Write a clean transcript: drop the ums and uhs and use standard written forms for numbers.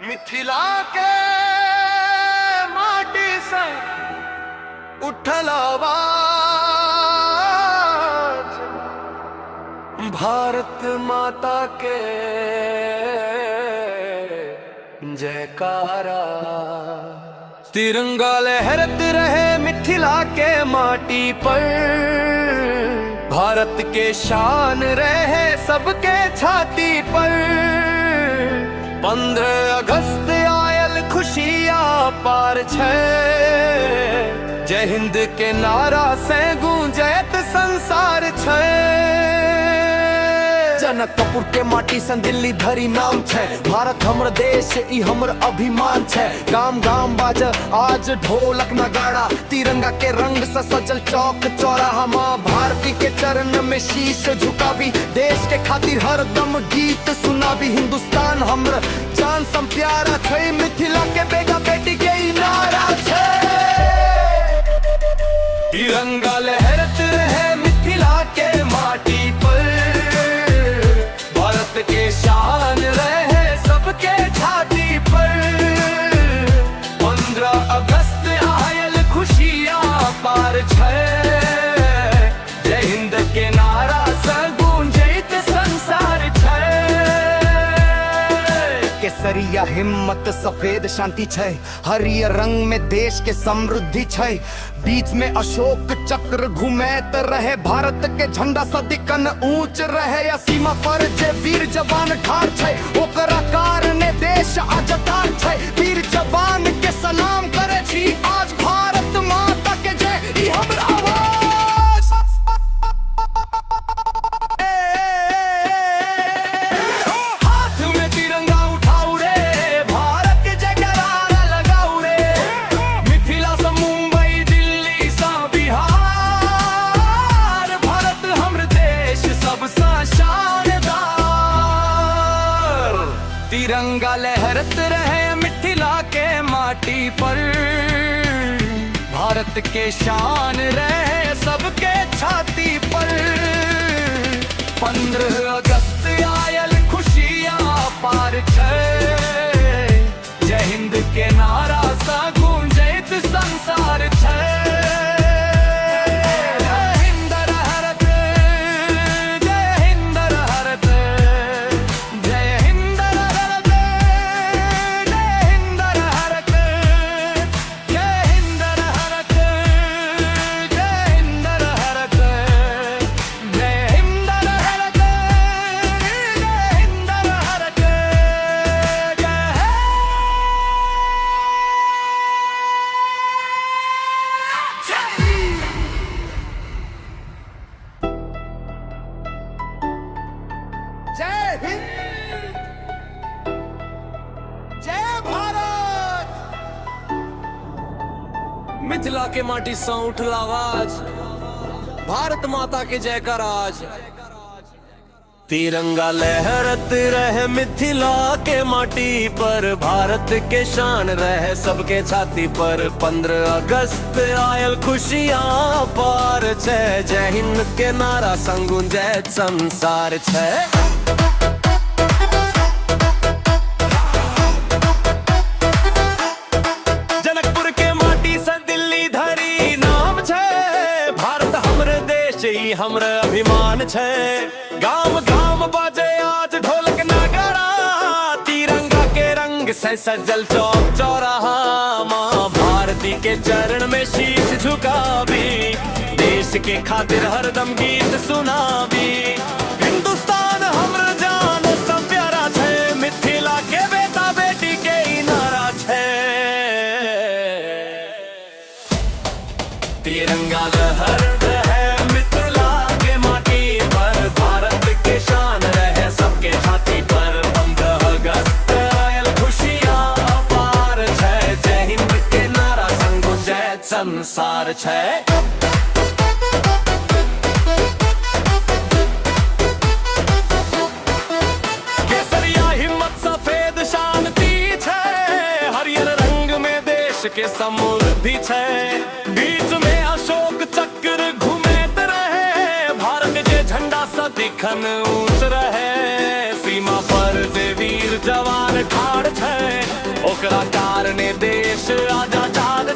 मिथिला के माटी से उठल आवाज भारत माता के जयकारा। तिरंगा लहरत रहे मिथिला के माटी पर, भारत के शान रहे सबके छाती पर। 15 अगस्त आयल खुशियाँ पार छे, जय हिंद के नारा से गूंजत संसार छे। जनकपुर के माटी से दिल्ली धरी नाम छे, भारत हमर देश ई हमर अभिमान छे। गाम गाम बाज आज ढोलक नगाड़ा, तिरंगा के रंग से सजल चौक चौराहा। माँ भारती के चरण में शीश झुकाबी, देश के खातिर हर दम गीत सुनाबी। हिंदुस्तान हमर जान सम प्यारा छे, मिथिला के बेटा बेटी के ई नारा छे। तिरंगा लहरत रहे मिथिला के माटी पर, भारत के शान रहे सबके छाती पर। 15 अगस्त आयल खुशियाँ पार छे, जय हिंद के नारा से गूंजित संसार छे। केसरिया हिम्मत सफेद शांति छे, हरियर रंग में देश के समृद्धि छे। बीच में अशोक चक्र घूमैत रहे, भारत के झंडा सदिकन ऊंच रहे। या सीमा पर जे वीर जवान ठार छे, ओकरा कारणे देश आजाद छे। वीर जवान के सलाम करे छी आज, भारत माता के जय ई हमर आवाज। हाथ में तिरंगा उठाऊ रे, भारत के जयकारा लगाऊ रे। मिथिला से मुंबई दिल्ली सा बिहार, भारत हमर देश सबसे शानदार। तिरंगा लहरत रहे मिथिला के माटी पर, भारत के शान रहे सबके छाती पर। 15 अगस्त आयल खुशियाँ पार छे, जय हिंद के नारा सा गूंजित संसार छे। जय हिंद, जय भारत। मिथिला के माटी से उठल आवाज, भारत माता के जयकार आज। तिरंगा लहरत रहे मिथिला के माटी पर, भारत के शान रहे सबके छाती पर। 15 अगस्त आयल खुशियाँ पार छे, जय हिंद के नारा संग गूंजैत संसार छे। जनकपुर के माटी से दिल्ली धरी नाम छे, भारत हमर देश ई हमर अभिमान छे। गाम गाम बाजे आज ढोलक नगाड़ा, तिरंगा के रंग से सजल चौक चौराहा। माँ भारती के चरण में शीश झुकाबी, देश के खातिर हरदम गीत सुनाबी। हिंदुस्तान हमर जान सब प्यारा छे, मिथिला के बेटा बेटी के ई नारा छे। तिरंगा लहरत है मिथिला के माटी पर, भारत के शान रहे सबके छाती पर। 15 अगस्त आयल खुशियाँ पार छे, जय हिंद के नारा संग गूंजैत संसार छे। केसरिया हिम्मत सफेद शांति छे, हरियर रंग में देश के समृद्धि छे। सदिखन ऊंच रहे, सीमा पर जे वीर जवान ठाड़ छै, ओकरा कारणे देश आजाद